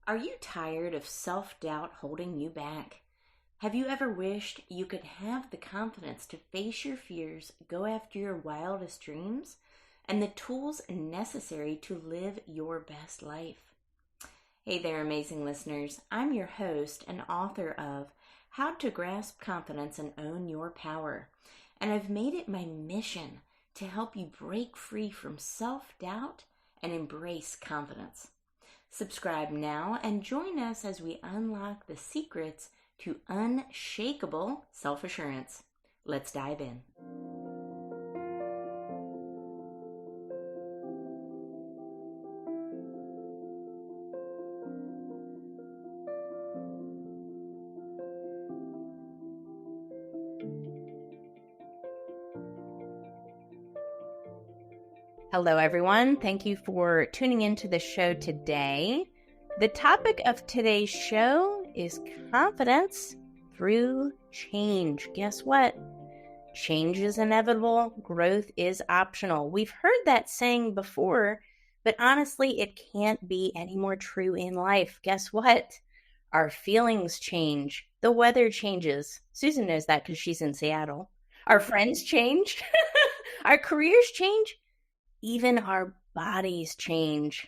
Are you tired of self-doubt holding you back? Have you ever wished you could have the confidence to face your fears, go after your wildest dreams, and the tools necessary to live your best life? Hey there, amazing listeners. I'm your host and author of How to Grasp Confidence and Own Your Power. And I've made it my mission to help you break free from self-doubt and embrace confidence. Subscribe now and join us as we unlock the secrets to unshakable self-assurance. Let's dive in. Hello, everyone. Thank you for tuning into the show today. The topic of today's show is confidence through change. Guess what? Change is inevitable. Growth is optional. We've heard that saying before, but honestly, it can't be any more true in life. Guess what? Our feelings change. The weather changes. Susan knows that because she's in Seattle. Our friends change. Our careers change. Even our bodies change.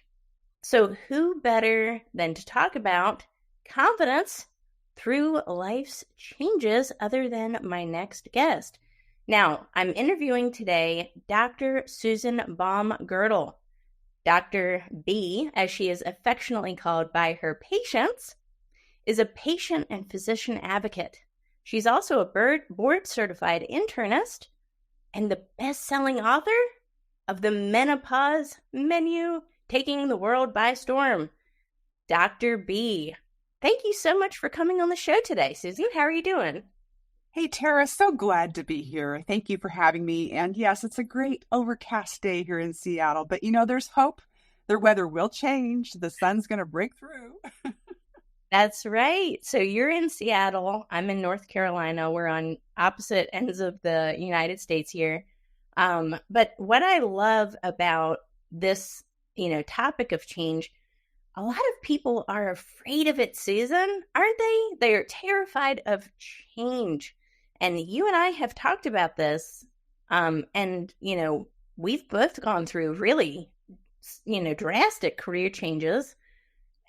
So who better than to talk about confidence through life's changes other than my next guest? Now, I'm interviewing today Dr. Susan Baumgaertel. Dr. B, as she is affectionately called by her patients, is a patient and physician advocate. She's also a board-certified internist and the best-selling author of the Menopause Menu, taking the world by storm. Dr. B, thank you so much for coming on the show today. Susie, how are you doing? Hey, Tara, so glad to be here. Thank you for having me. And yes, it's a great overcast day here in Seattle, but there's hope. The weather will change. The sun's going to break through. That's right. So you're in Seattle. I'm in North Carolina. We're on opposite ends of the United States here. But what I love about this, topic of change, a lot of people are afraid of it, Susan, aren't they? They are terrified of change. And you and I have talked about this. And we've both gone through really, drastic career changes.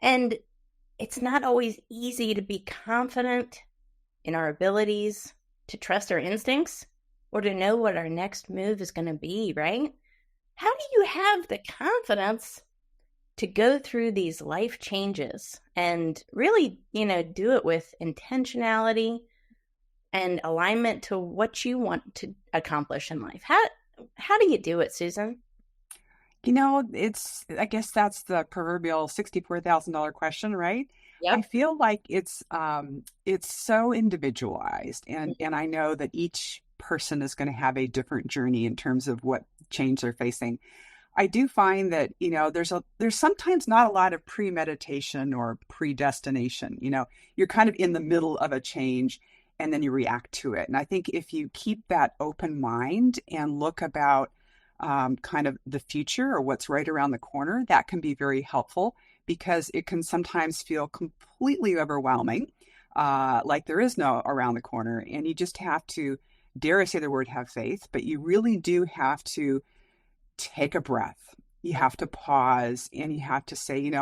And it's not always easy to be confident in our abilities, to trust our instincts, or to know what our next move is going to be, right? How do you have the confidence to go through these life changes and really, do it with intentionality and alignment to what you want to accomplish in life? How do you do it, Susan? I guess that's the proverbial $64,000 question, right? Yep. I feel like it's so individualized, and I know that each person is going to have a different journey in terms of what change they're facing. I do find that, there's sometimes not a lot of premeditation or predestination. You're kind of in the middle of a change and then you react to it. And I think if you keep that open mind and look about kind of the future or what's right around the corner, that can be very helpful, because it can sometimes feel completely overwhelming, like there is no around the corner. And you just have to, dare I say the word, have faith, but you really do have to take a breath. You have to pause and you have to say,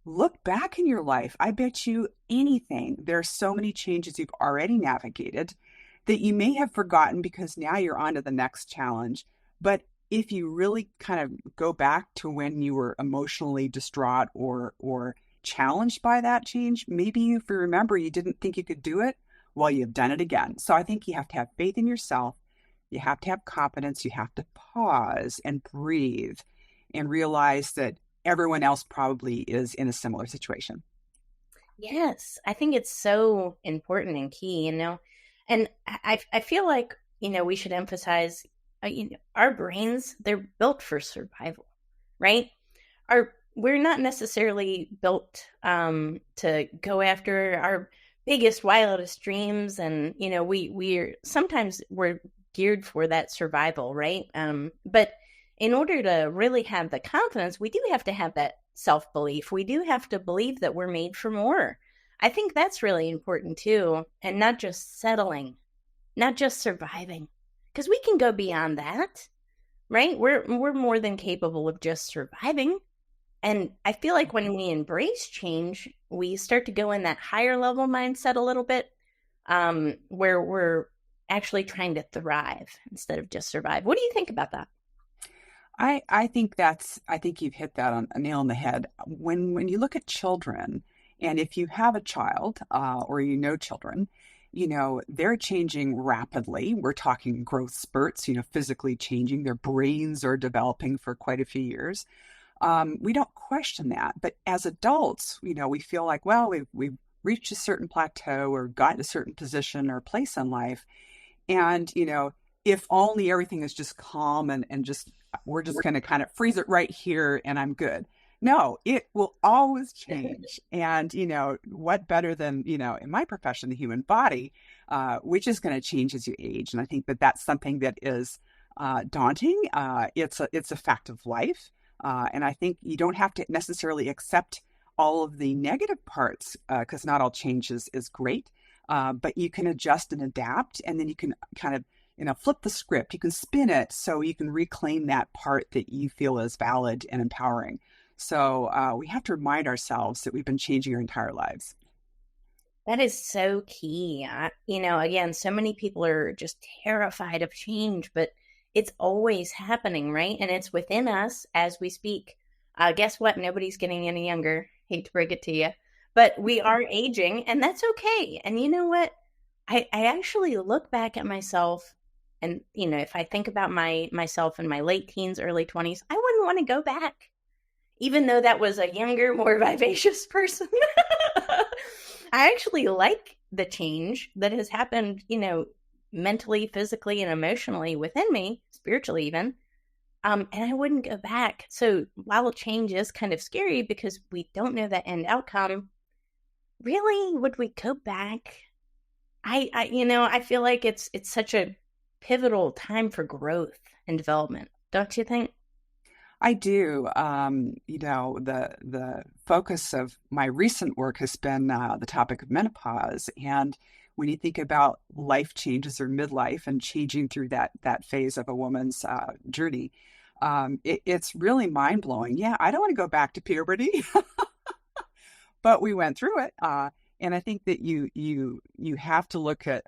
look back in your life. I bet you anything, there are so many changes you've already navigated that you may have forgotten because now you're on to the next challenge. But if you really kind of go back to when you were emotionally distraught or challenged by that change, maybe if you remember you didn't think you could do it, well, you've done it again. So I think you have to have faith in yourself. You have to have confidence. You have to pause and breathe and realize that everyone else probably is in a similar situation. Yes, I think it's so important and key, and I feel like, we should emphasize, our brains, they're built for survival, right? We're not necessarily built to go after our biggest, wildest dreams. And, we're geared for that survival, right? But in order to really have the confidence, we do have to have that self-belief. We do have to believe that we're made for more. I think that's really important too, and not just settling, not just surviving, because we can go beyond that, right? We're more than capable of just surviving. And I feel like when we embrace change, we start to go in that higher level mindset a little bit, where we're actually trying to thrive instead of just survive. What do you think about that? I think you've hit that on a nail on the head. When you look at children, and if you have a child, or you know children, they're changing rapidly. We're talking growth spurts, physically changing. Their brains are developing for quite a few years. We don't question that. But as adults, we feel like, well, we've reached a certain plateau or gotten a certain position or place in life. And, if only everything is just calm and just, we're just going to kind of freeze it right here and I'm good. No, it will always change. And, what better than, in my profession, the human body, which is going to change as you age. And I think that that's something that is daunting. It's a fact of life. And I think you don't have to necessarily accept all of the negative parts, because not all change is great. But you can adjust and adapt, and then you can kind of, flip the script. You can spin it so you can reclaim that part that you feel is valid and empowering. So we have to remind ourselves that we've been changing our entire lives. That is so key. Again, so many people are just terrified of change, but it's always happening, right? And it's within us as we speak. Guess what? Nobody's getting any younger. Hate to break it to you, but we are aging, and that's okay. And you know what? I actually look back at myself, and if I think about myself in my late teens, early 20s, I wouldn't want to go back, even though that was a younger, more vivacious person. I actually like the change that has happened, mentally, physically, and emotionally within me, spiritually even. And I wouldn't go back. So while change is kind of scary because we don't know the end outcome, really, would we go back? I feel like it's such a pivotal time for growth and development. Don't you think? I do. The focus of my recent work has been the topic of menopause. And when you think about life changes or midlife and changing through that phase of a woman's journey, it's really mind blowing. Yeah, I don't want to go back to puberty, but we went through it. And I think that you have to look at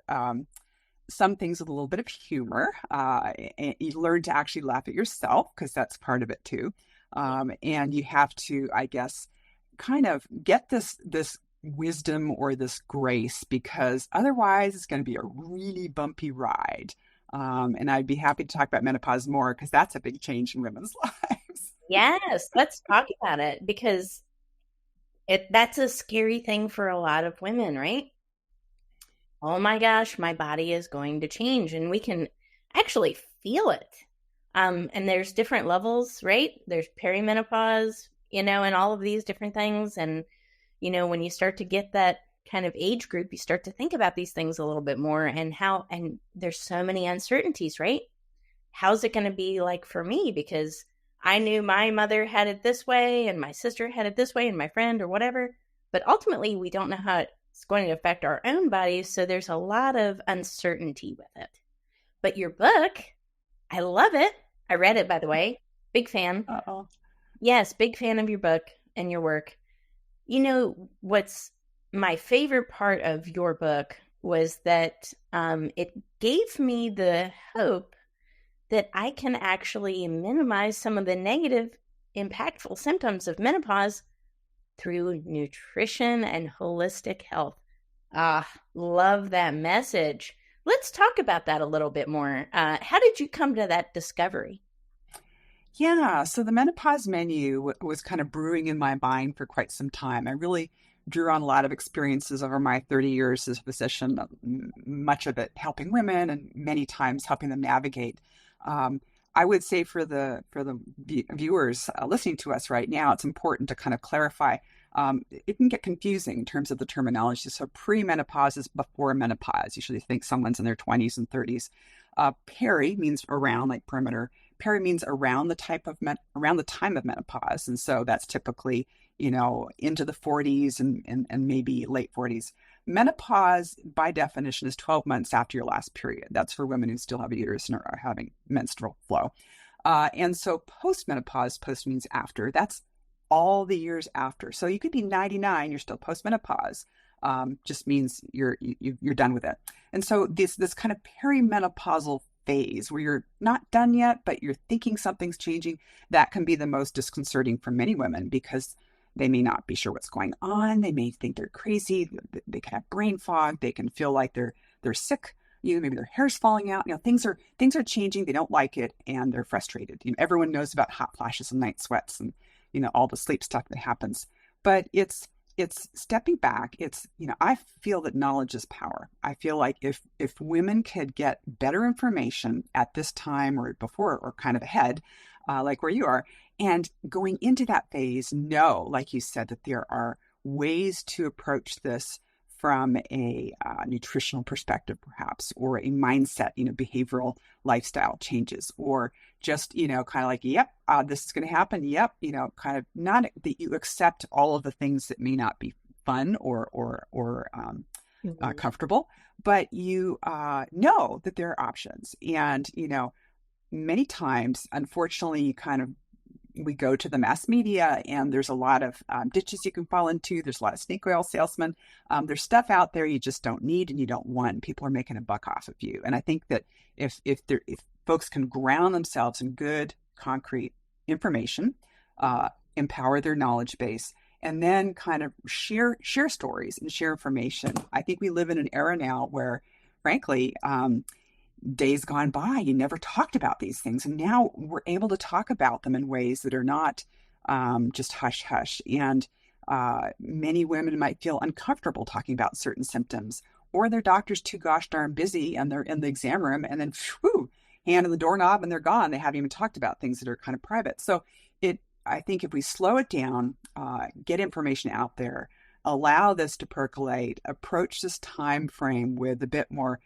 some things with a little bit of humor. And you learn to actually laugh at yourself, because that's part of it too. And you have to, I guess, kind of get this wisdom or this grace, because otherwise it's going to be a really bumpy ride. And I'd be happy to talk about menopause more, because that's a big change in women's lives. Yes, let's talk about it, because that's a scary thing for a lot of women, right? Oh my gosh, my body is going to change, and we can actually feel it. And there's different levels, right? There's perimenopause, and all of these different things. And, when you start to get that kind of age group, you start to think about these things a little bit more, and there's so many uncertainties, right? How's it going to be like for me? Because I knew my mother had it this way, and my sister had it this way, and my friend or whatever. But ultimately, we don't know how it's going to affect our own bodies. So there's a lot of uncertainty with it. But your book, I love it. I read it, by the way. Big fan. Uh-oh. Yes, big fan of your book and your work. What's my favorite part of your book was that it gave me the hope that I can actually minimize some of the negative, impactful symptoms of menopause through nutrition and holistic health. Love that message. Let's talk about that a little bit more. How did you come to that discovery? Yeah, so the Menopause Menu was kind of brewing in my mind for quite some time. I really drew on a lot of experiences over my 30 years as a physician, much of it helping women and many times helping them navigate. I would say for the viewers listening to us right now, it's important to kind of clarify. It can get confusing in terms of the terminology. So premenopause is before menopause. Usually think someone's in their 20s and 30s. Peri means around, like perimeter. Peri means around the around the time of menopause. And so that's typically, into the 40s and maybe late 40s. Menopause, by definition, is 12 months after your last period. That's for women who still have a uterus and are having menstrual flow. And so postmenopause, post means after, that's all the years after. So you could be 99, you're still postmenopause. Just means you're done with it. And so this kind of perimenopausal phase where you're not done yet, but you're thinking something's changing, that can be the most disconcerting for many women because they may not be sure what's going on. They may think they're crazy. They can have brain fog. They can feel like they're sick. Maybe their hair's falling out. Things are changing. They don't like it, and they're frustrated. Everyone knows about hot flashes and night sweats and all the sleep stuff that happens. But it's stepping back. I feel that knowledge is power. I feel like if women could get better information at this time or before or kind of ahead, like where you are, and going into that phase, know, like you said, that there are ways to approach this from a nutritional perspective, perhaps, or a mindset, behavioral lifestyle changes, or just, kind of like, yep, this is going to happen. Yep. Kind of not that you accept all of the things that may not be fun or comfortable, but you know that there are options. And, many times, unfortunately, we go to the mass media and there's a lot of ditches you can fall into. There's a lot of snake oil salesmen. There's stuff out there you just don't need and you don't want. People are making a buck off of you. And I think that if folks can ground themselves in good, concrete information, empower their knowledge base, and then kind of share stories and share information. I think we live in an era now where, frankly, days gone by, you never talked about these things. And now we're able to talk about them in ways that are not just hush hush. And many women might feel uncomfortable talking about certain symptoms, or their doctor's too gosh darn busy and they're in the exam room and then hand in the doorknob and they're gone. They haven't even talked about things that are kind of private. So I think if we slow it down, get information out there, allow this to percolate, approach this time frame with a bit more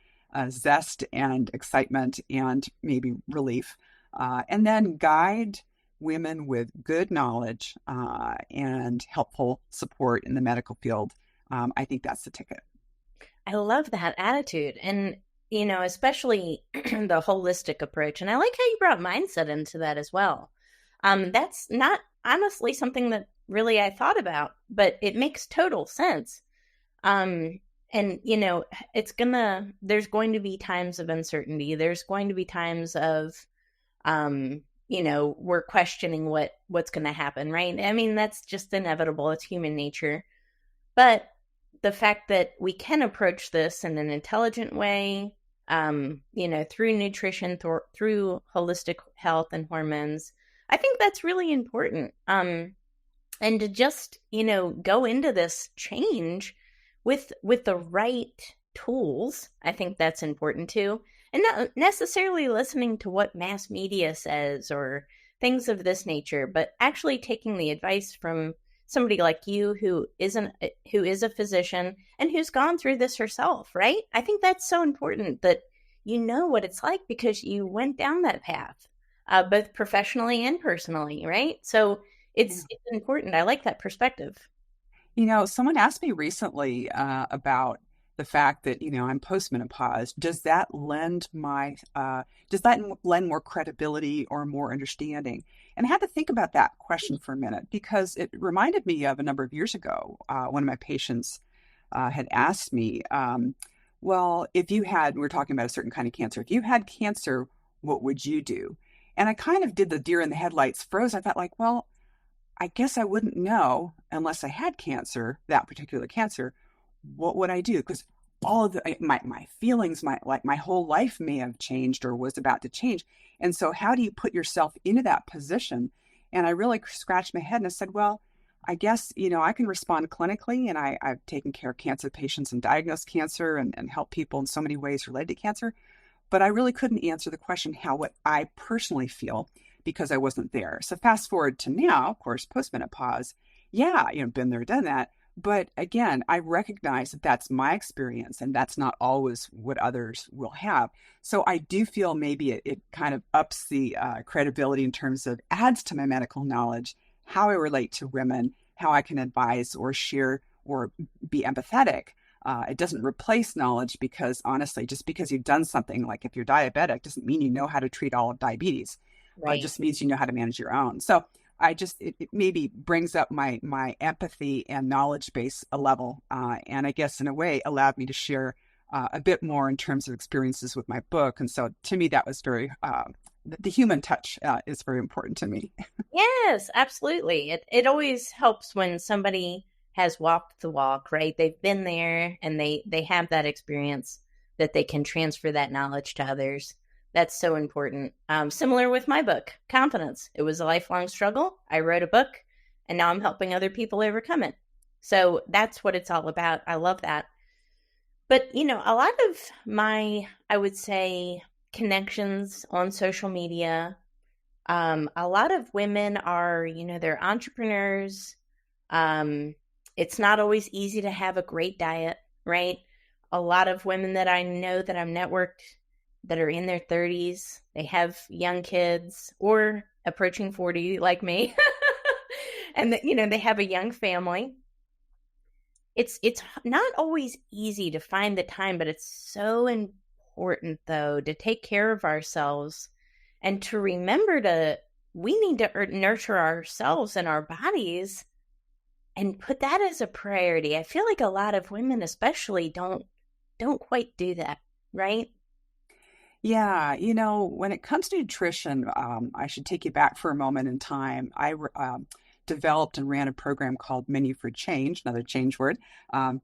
zest and excitement and maybe relief, and then guide women with good knowledge and helpful support in the medical field. I think that's the ticket. I love that attitude. And, especially the holistic approach. And I like how you brought mindset into that as well. That's not honestly something that really I thought about, but it makes total sense. And, there's going to be times of uncertainty. There's going to be times of, we're questioning what's going to happen, right? I mean, that's just inevitable. It's human nature. But the fact that we can approach this in an intelligent way, through nutrition, through holistic health and hormones, I think that's really important. And to just, go into this change with the right tools, I think that's important too. And not necessarily listening to what mass media says or things of this nature, but actually taking the advice from somebody like you who is a physician and who's gone through this herself, right? I think that's so important that you know what it's like because you went down that path, both professionally and personally, right? So it's important. I like that perspective. Someone asked me recently about the fact that, I'm postmenopause. Does that lend more credibility or more understanding? And I had to think about that question for a minute because it reminded me of a number of years ago. One of my patients had asked me, well, we're talking about a certain kind of cancer. If you had cancer, what would you do? And I kind of did the deer in the headlights, froze. I thought well, I guess I wouldn't know unless I had cancer, that particular cancer. What would I do? Because all of my feelings, my whole life may have changed or was about to change. And so how do you put yourself into that position? And I really scratched my head and I said, well, I guess, I can respond clinically, and I've taken care of cancer patients and diagnosed cancer and helped people in so many ways related to cancer. But I really couldn't answer the question, what I personally feel, because I wasn't there. So fast forward to now, of course, postmenopause. Yeah, been there, done that. But again, I recognize that that's my experience and that's not always what others will have. So I do feel maybe it kind of ups the credibility in terms of adds to my medical knowledge, how I relate to women, how I can advise or share or be empathetic. It doesn't replace knowledge because honestly, just because you've done something, like if you're diabetic, doesn't mean you know how to treat all of diabetes. It Right. just means you know how to manage your own. So it maybe brings up my empathy and knowledge base a level, and I guess in a way allowed me to share a bit more in terms of experiences with my book. And so to me, that was very the human touch is very important to me. Yes, absolutely. It always helps when somebody has walked the walk, right? They've been there and they have that experience that they can transfer that knowledge to others. That's so important. Similar with my book, Confidence. It was a lifelong struggle. I wrote a book and now I'm helping other people overcome it. So that's what it's all about. I love that. But, a lot of my, I would say, connections on social media, a lot of women are, they're entrepreneurs. It's not always easy to have a great diet, right? A lot of women that I know that I'm networked that are in their 30s, they have young kids or approaching 40 like me. And they have a young family. It's not always easy to find the time, but it's so important though to take care of ourselves and to remember we need to nurture ourselves and our bodies and put that as a priority. I feel like a lot of women especially don't quite do that, right? Yeah, when it comes to nutrition, I should take you back for a moment in time. I developed and ran a program called Menu for Change, another change word,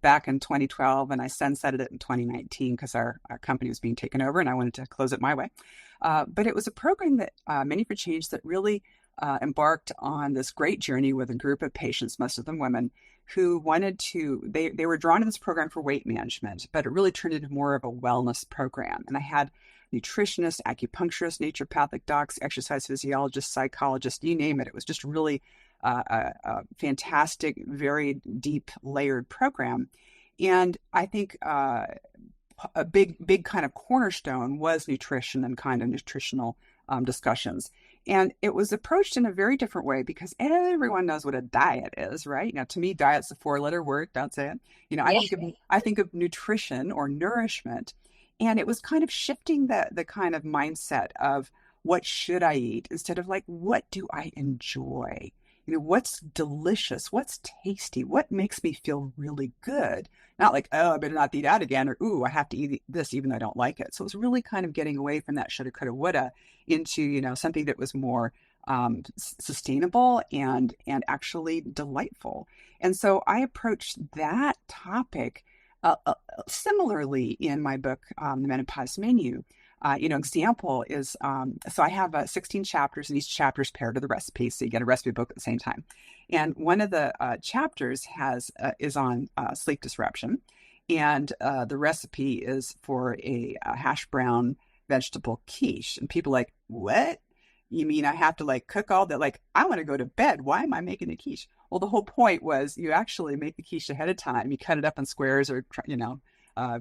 back in 2012, and I sunsetted it in 2019 because our company was being taken over and I wanted to close it my way. But it was a program that Menu for Change that really embarked on this great journey with a group of patients, most of them women, who wanted they were drawn to this program for weight management, but it really turned into more of a wellness program. And I had nutritionists, acupuncturists, naturopathic docs, exercise physiologists, psychologists, you name it. It was just really a fantastic, very deep layered program. And I think a big kind of cornerstone was nutrition and kind of nutritional discussions. And it was approached in a very different way because everyone knows what a diet is, right? Now, to me, diet's a four-letter word. Don't say it. Yeah. I think of nutrition or nourishment, and it was kind of shifting the kind of mindset of what should I eat instead of like what do I enjoy? What's delicious, what's tasty, what makes me feel really good. Not like, oh, I better not eat that again, or ooh, I have to eat this even though I don't like it. So it was really kind of getting away from that shoulda, coulda, woulda into, something that was more sustainable and actually delightful. And so I approached that topic similarly in my book, The Menopause Menu. Example is, so I have 16 chapters and each chapter is paired to the recipe. So you get a recipe book at the same time. And one of the chapters is on sleep disruption. And the recipe is for a hash brown vegetable quiche. And people are like, what? You mean I have to like cook all that? Like, I want to go to bed. Why am I making a quiche? Well, the whole point was you actually make the quiche ahead of time. You cut it up in squares or,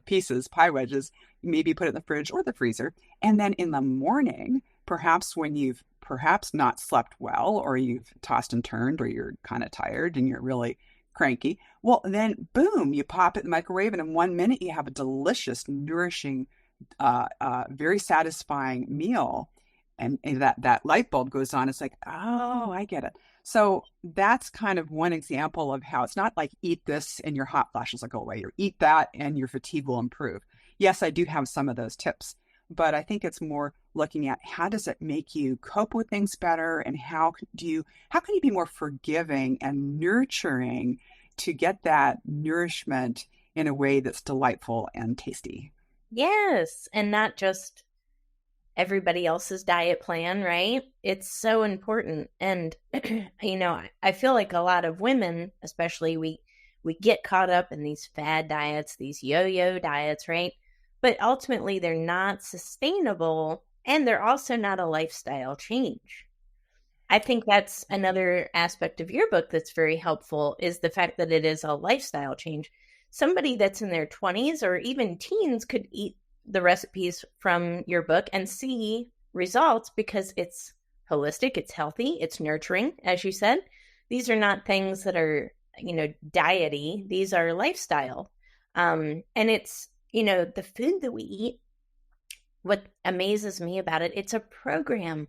pieces, pie wedges, maybe put it in the fridge or the freezer. And then in the morning, perhaps when you've perhaps not slept well, or you've tossed and turned, or you're kind of tired and you're really cranky, well, then boom, you pop it in the microwave, and in 1 minute, you have a delicious, nourishing, very satisfying meal. And that light bulb goes on. It's like, oh, I get it. So that's kind of one example of how it's not like eat this and your hot flashes will go away, or eat that and your fatigue will improve. Yes, I do have some of those tips, but I think it's more looking at how does it make you cope with things better, and how can you be more forgiving and nurturing to get that nourishment in a way that's delightful and tasty. Yes, and not just everybody else's diet plan, right? It's so important. And I feel like a lot of women, especially we get caught up in these fad diets, these yo-yo diets, right? But ultimately they're not sustainable and they're also not a lifestyle change. I think that's another aspect of your book that's very helpful is the fact that it is a lifestyle change. Somebody that's in their 20s or even teens could eat the recipes from your book and see results because it's holistic, it's healthy, it's nurturing, as you said. These are not things that are, diety. These are lifestyle. And it's, the food that we eat, what amazes me about it, it's a program.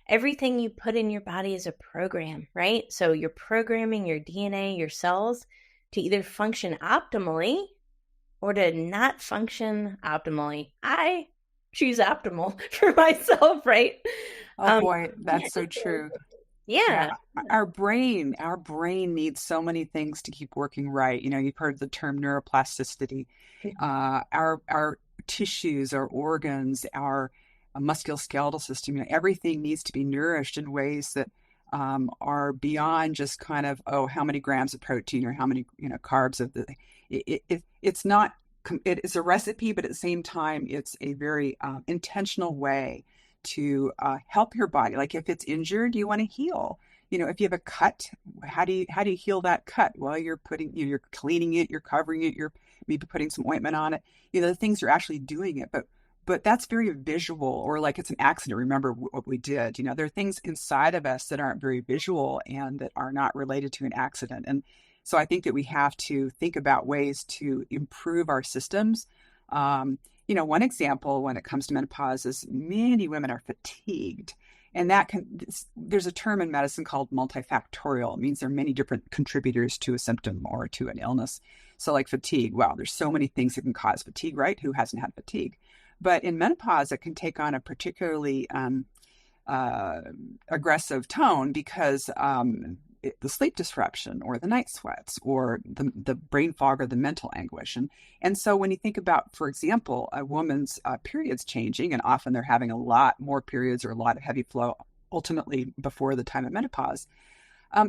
Everything you put in your body is a program, right? So you're programming your DNA, your cells to either function optimally or to not function optimally. I choose optimal for myself, right? Oh boy, that's so true. Yeah, Yeah. our brain needs so many things to keep working right. You've heard the term neuroplasticity. Our tissues, our organs, our musculoskeletal system, everything needs to be nourished in ways that are beyond just kind of, oh, how many grams of protein or how many carbs of the. It's not. It is a recipe, but at the same time, it's a very intentional way to help your body. Like if it's injured, you want to heal. If you have a cut, how do you heal that cut? Well, you're cleaning it, you're covering it, you're maybe putting some ointment on it. The things are actually doing it, but that's very visual, or like it's an accident. Remember what we did. There are things inside of us that aren't very visual and that are not related to an accident. And so I think that we have to think about ways to improve our systems. One example when it comes to menopause is many women are fatigued. And there's a term in medicine called multifactorial. It means there are many different contributors to a symptom or to an illness. So like fatigue, wow, there's so many things that can cause fatigue, right? Who hasn't had fatigue? But in menopause, it can take on a particularly aggressive tone because the sleep disruption or the night sweats or the brain fog or the mental anguish. And so when you think about, for example, a woman's periods changing, and often they're having a lot more periods or a lot of heavy flow ultimately before the time of menopause,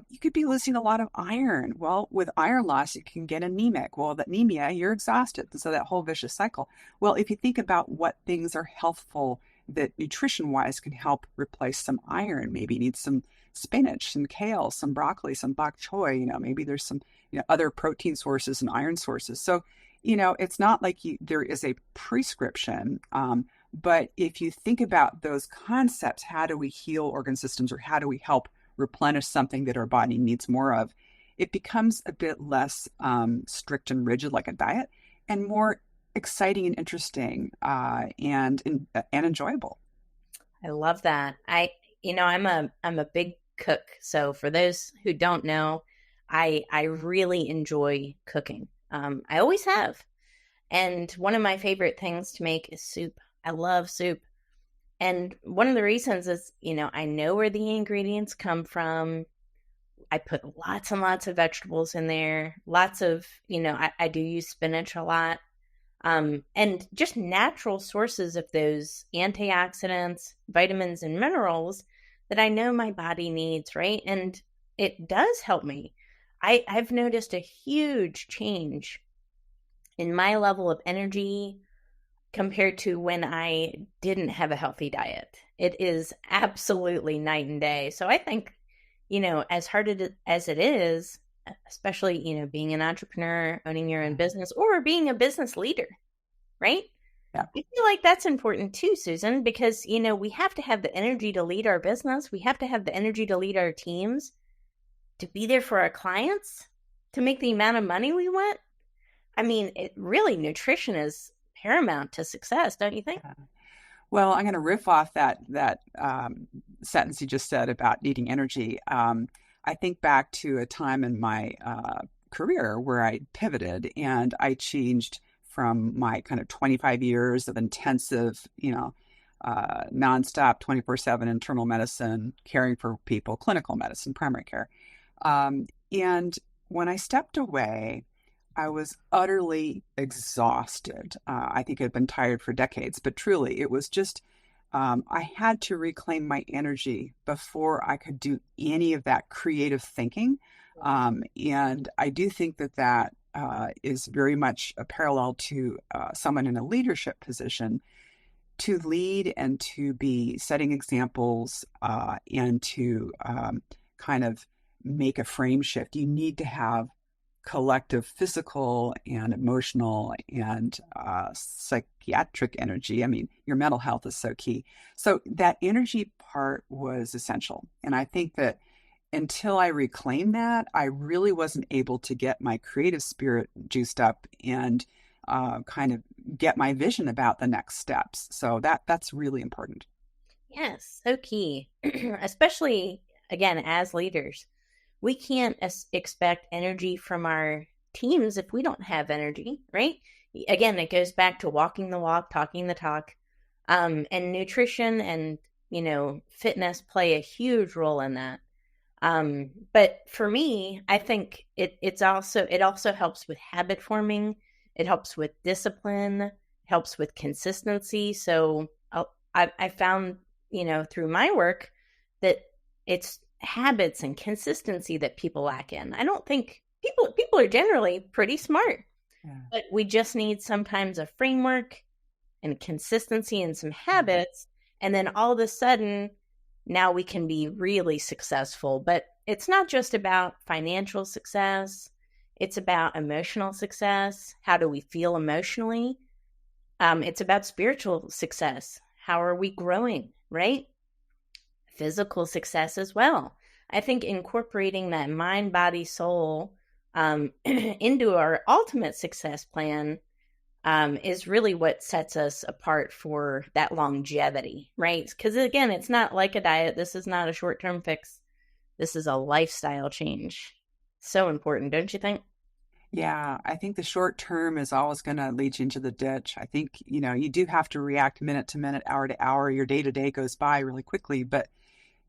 you could be losing a lot of iron. Well, with iron loss, you can get anemic. Well, the anemia, you're exhausted. So that whole vicious cycle. Well, if you think about what things are healthful that nutrition-wise can help replace some iron, maybe you need some spinach, some kale, some broccoli, some bok choy, maybe there's some other protein sources and iron sources. So, it's not like there is a prescription, but if you think about those concepts, how do we heal organ systems or how do we help replenish something that our body needs more of, it becomes a bit less strict and rigid like a diet and more exciting and interesting and enjoyable. I love that. I'm a big cook. So for those who don't know, I really enjoy cooking. I always have. And one of my favorite things to make is soup. I love soup. And one of the reasons is, I know where the ingredients come from. I put lots and lots of vegetables in there. Lots of, I do use spinach a lot. And just natural sources of those antioxidants, vitamins, and minerals that I know my body needs, right? And it does help me. I've noticed a huge change in my level of energy compared to when I didn't have a healthy diet. It is absolutely night and day. So I think, as hard as it is, especially, being an entrepreneur, owning your own business, or being a business leader, right? Yeah. I feel like that's important too, Susan, because, we have to have the energy to lead our business. We have to have the energy to lead our teams, to be there for our clients, to make the amount of money we want. I mean, nutrition is paramount to success, don't you think? Yeah. Well, I'm going to riff off that sentence you just said about needing energy. I think back to a time in my career where I pivoted and I changed from my kind of 25 years of intensive, nonstop 24/7 internal medicine, caring for people, clinical medicine, primary care. And when I stepped away, I was utterly exhausted. I think I'd been tired for decades, but truly, it was just, I had to reclaim my energy before I could do any of that creative thinking. And I do think that is very much a parallel to someone in a leadership position. to lead and to be setting examples and to kind of make a frame shift, you need to have collective physical and emotional and psychiatric energy. I mean, your mental health is so key. So that energy part was essential. And I think that until I reclaimed that, I really wasn't able to get my creative spirit juiced up and kind of get my vision about the next steps. So that's really important. Yes, so key. Especially, again, as leaders. We can't expect energy from our teams if we don't have energy, right? Again, it goes back to walking the walk, talking the talk. And nutrition and, fitness play a huge role in that. But for me, I think it also helps with habit forming. It helps with discipline, helps with consistency. So I found, through my work that it's habits and consistency that people lack in. I don't think people are generally pretty smart, but we just need sometimes a framework and consistency and some habits. And then all of a sudden, now we can be really successful. But it's not just about financial success. It's about emotional success. How do we feel emotionally? It's about spiritual success. How are we growing, right? Physical success as well. I think incorporating that mind, body, soul into our ultimate success plan is really what sets us apart for that longevity, right? Because again, it's not like a diet. This is not a short-term fix. This is a lifestyle change. So important, don't you think? Yeah, I think the short term is always going to lead you into the ditch. I think, you do have to react minute to minute, hour to hour. Your day to day goes by really quickly, but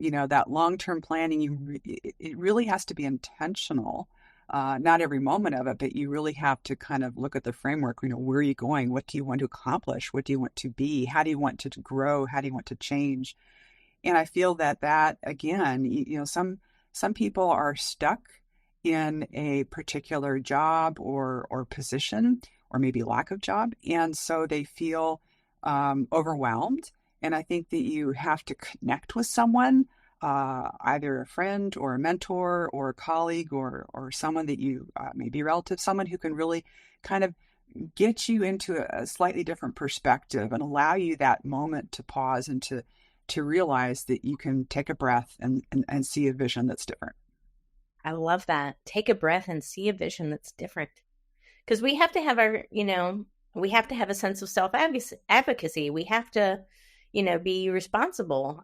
that long-term planning, it really has to be intentional. Not every moment of it, but you really have to kind of look at the framework. Where are you going? What do you want to accomplish? What do you want to be? How do you want to grow? How do you want to change? And I feel that again, some people are stuck in a particular job or position, or maybe lack of job, and so they feel overwhelmed. And I think that you have to connect with someone, either a friend or a mentor or a colleague or someone that you maybe a relative, someone who can really kind of get you into a slightly different perspective and allow you that moment to pause and to realize that you can take a breath and see a vision that's different. I love that. Take a breath and see a vision that's different. Because we have to have we have to have a sense of self-advocacy. We have to, be responsible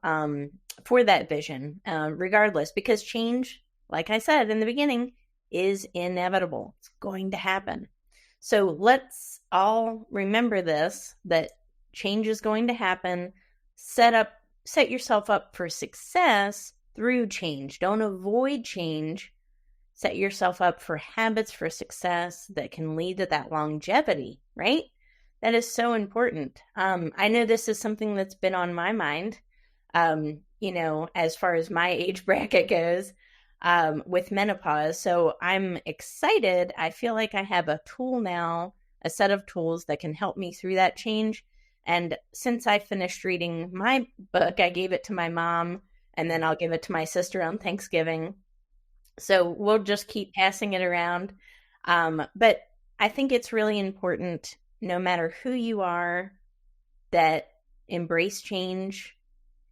for that vision, regardless, because change, like I said in the beginning, is inevitable. It's going to happen. So let's all remember this, that change is going to happen. Set yourself up for success through change. Don't avoid change. Set yourself up for habits for success that can lead to that longevity, right? That is so important. I know this is something that's been on my mind, as far as my age bracket goes, with menopause. So I'm excited. I feel like I have a tool now, a set of tools that can help me through that change. And since I finished reading my book, I gave it to my mom, and then I'll give it to my sister on Thanksgiving. So we'll just keep passing it around. But I think it's really important, no matter who you are, that embrace change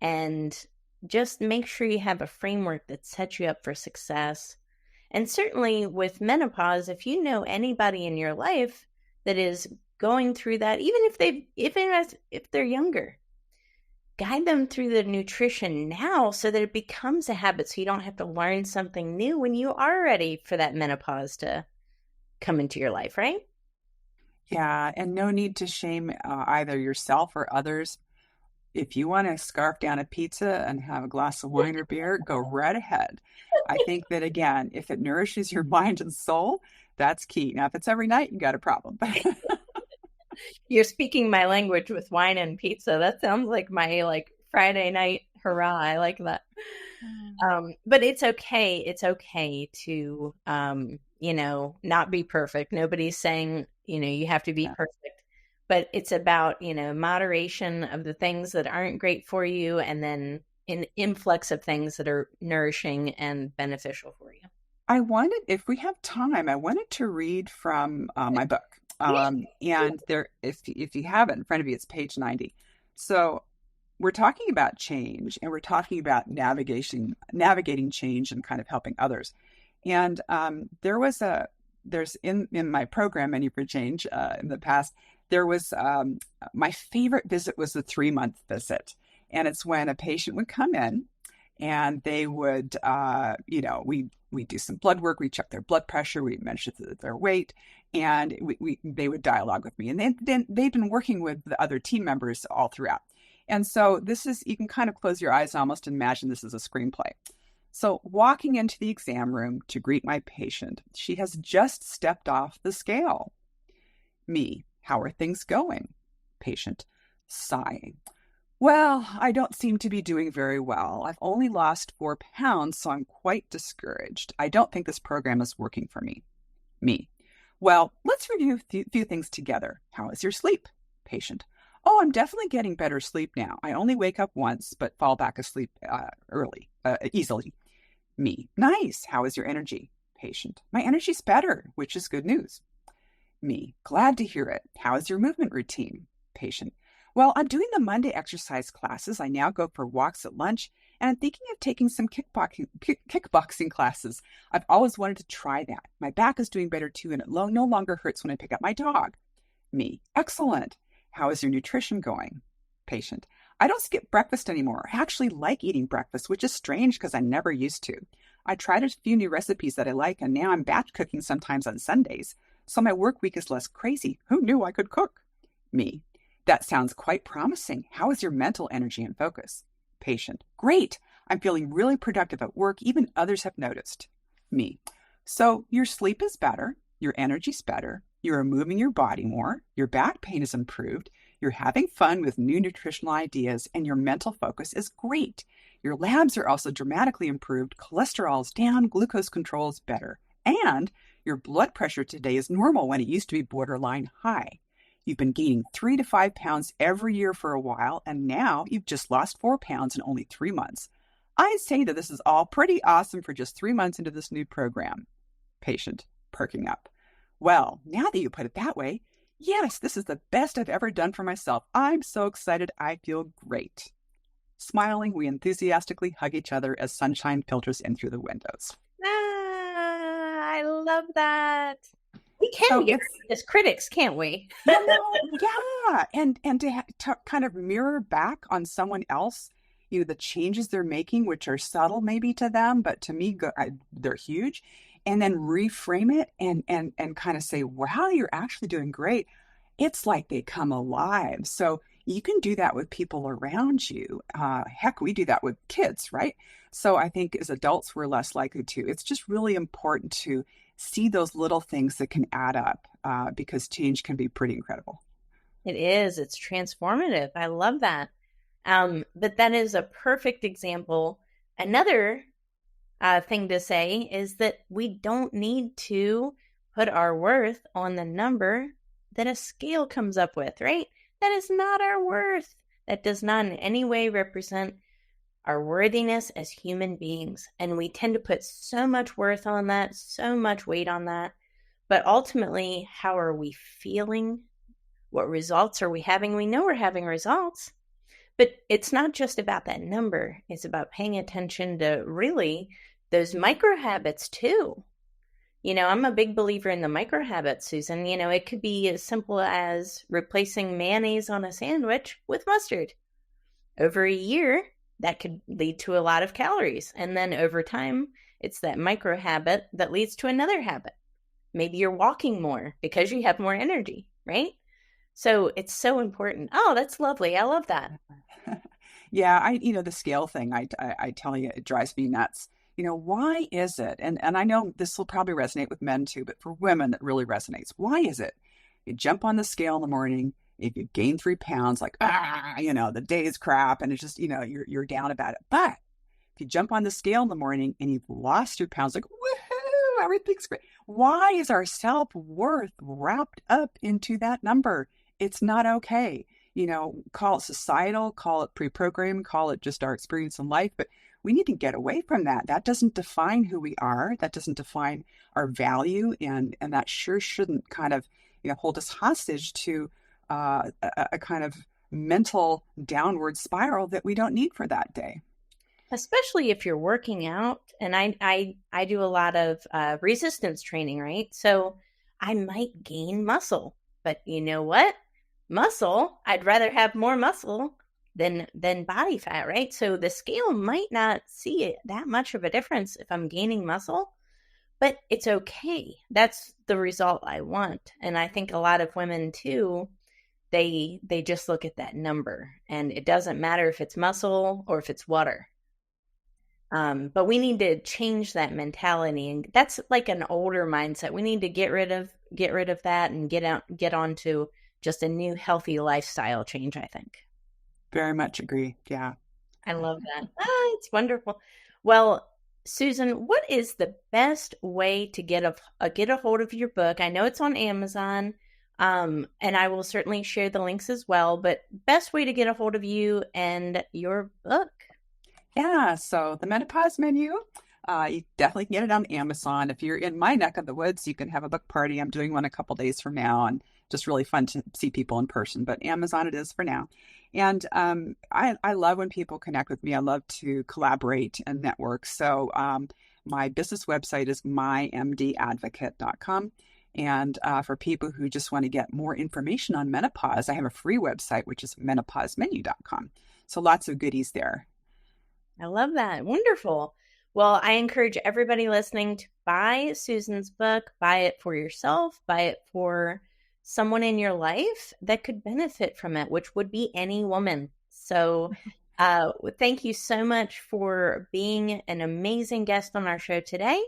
and just make sure you have a framework that sets you up for success. And certainly with menopause, if you know anybody in your life that is going through that, even if they're younger, guide them through the nutrition now so that it becomes a habit, so you don't have to learn something new when you are ready for that menopause to come into your life, right? Yeah, and no need to shame either yourself or others. If you want to scarf down a pizza and have a glass of wine or beer, go right ahead. I think that, again, if it nourishes your mind and soul, that's key. Now, if it's every night, you got a problem. You're speaking my language with wine and pizza. That sounds like my Friday night hurrah. I like that. But it's okay. It's okay to not be perfect. Nobody's saying, you have to be perfect. but it's about, moderation of the things that aren't great for you, and then an influx of things that are nourishing and beneficial for you. If we have time, I wanted to read from my book. Yeah. And there, if you have it in front of you, it's page 90. So we're talking about change, and we're talking about navigating change and kind of helping others. And there's in my program, Menu for Change, in the past, there was my favorite visit was the 3-month visit. And it's when a patient would come in and they would, we do some blood work, we check their blood pressure, we measure their weight, and they would dialogue with me. And they've been working with the other team members all throughout. And so you can kind of close your eyes and almost imagine this is a screenplay. So walking into the exam room to greet my patient, she has just stepped off the scale. Me, how are things going? Patient, sighing. Well, I don't seem to be doing very well. I've only lost 4 pounds, so I'm quite discouraged. I don't think this program is working for me. Me, well, let's review a few things together. How is your sleep? Patient, oh, I'm definitely getting better sleep now. I only wake up once, but fall back asleep easily. Me, nice. How is your energy? Patient, my energy's better, which is good news. Me, glad to hear it. How is your movement routine? Patient, well, I'm doing the Monday exercise classes. I now go for walks at lunch, and I'm thinking of taking some kickboxing classes. I've always wanted to try that. My back is doing better too, and it no longer hurts when I pick up my dog. Me, excellent. How is your nutrition going? Patient, I don't skip breakfast anymore. I actually like eating breakfast, which is strange because I never used to. I tried a few new recipes that I like, and now I'm batch cooking sometimes on Sundays. So my work week is less crazy. Who knew I could cook? Me, that sounds quite promising. How is your mental energy and focus? Patient, great. I'm feeling really productive at work. Even others have noticed. Me, so your sleep is better. Your energy's better. You're moving your body more. Your back pain is improved. You're having fun with new nutritional ideas, and your mental focus is great. Your labs are also dramatically improved. Cholesterol's down. Glucose control is better. And your blood pressure today is normal when it used to be borderline high. You've been gaining 3 to 5 pounds every year for a while, and now you've just lost 4 pounds in only 3 months. I'd say that this is all pretty awesome for just 3 months into this new program. Patient, perking up. Well, now that you put it that way, yes, this is the best I've ever done for myself. I'm so excited. I feel great. Smiling, we enthusiastically hug each other as sunshine filters in through the windows. I love that. We can get as critics, can't we? Yeah. And to kind of mirror back on someone else, the changes they're making, which are subtle maybe to them, but to me, they're huge. And then reframe it and kind of say, wow, you're actually doing great. It's like they come alive. So you can do that with people around you. Heck, we do that with kids, right? So I think as adults, we're less likely to. It's just really important to see those little things that can add up because change can be pretty incredible. It is. It's transformative. I love that. But that is a perfect example. Another thing to say is that we don't need to put our worth on the number that a scale comes up with, right? That is not our worth. That does not in any way represent our worthiness as human beings. And we tend to put so much worth on that, so much weight on that. But ultimately, how are we feeling? What results are we having? We know we're having results, but it's not just about that number. It's about paying attention to really those micro habits too. I'm a big believer in the micro habits, Susan. It could be as simple as replacing mayonnaise on a sandwich with mustard. Over a year, that could lead to a lot of calories. And then over time, it's that micro habit that leads to another habit. Maybe you're walking more because you have more energy, right? So it's so important. Oh, that's lovely. I love that. Yeah, the scale thing, I tell you, it drives me nuts. Why is it? And I know this will probably resonate with men too, but for women, it really resonates. Why is it? You jump on the scale in the morning, if you gain 3 pounds, like, the day is crap, and it's just, you're down about it. But if you jump on the scale in the morning and you've lost 2 pounds, like, woohoo, everything's great. Why is our self-worth wrapped up into that number? it's not okay. Call it societal, call it pre-programmed, call it just our experience in life, but we need to get away from that. That doesn't define who we are. That doesn't define our value, and that sure shouldn't kind of hold us hostage to a kind of mental downward spiral that we don't need for that day. Especially if you're working out. And I do a lot of resistance training, right? So I might gain muscle, but you know what? Muscle, I'd rather have more muscle than body fat, right? So the scale might not see it that much of a difference if I'm gaining muscle, but it's okay. That's the result I want. And I think a lot of women too, they just look at that number, and it doesn't matter if it's muscle or if it's water. But we need to change that mentality, and that's like an older mindset. We need to get rid of that and get on to just a new healthy lifestyle change, I think. Very much agree. Yeah. I love that. It's wonderful. Well, Susan, what is the best way to get a hold of your book? I know it's on Amazon, and I will certainly share the links as well. But best way to get a hold of you and your book? Yeah, so the Menopause Menu, you definitely can get it on Amazon. If you're in my neck of the woods, you can have a book party. I'm doing one a couple days from now, and just really fun to see people in person. But Amazon it is for now. And I love when people connect with me. I love to collaborate and network. So my business website is mymdadvocate.com. And for people who just want to get more information on menopause, I have a free website, which is menopausemenu.com. So lots of goodies there. I love that. Wonderful. Well, I encourage everybody listening to buy Susan's book, buy it for yourself, buy it for someone in your life that could benefit from it, which would be any woman. So thank you so much for being an amazing guest on our show today.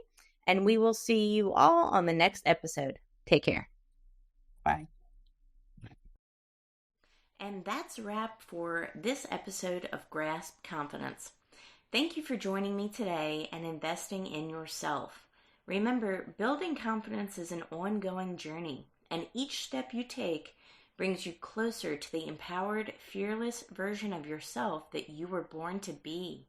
And we will see you all on the next episode. Take care. Bye. And that's a wrap for this episode of Grasp Confidence. Thank you for joining me today and investing in yourself. Remember, building confidence is an ongoing journey, and each step you take brings you closer to the empowered, fearless version of yourself that you were born to be.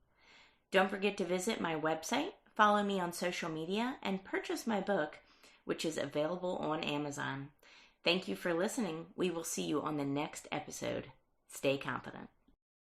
Don't forget to visit my website, follow me on social media, and purchase my book, which is available on Amazon. Thank you for listening. We will see you on the next episode. Stay confident.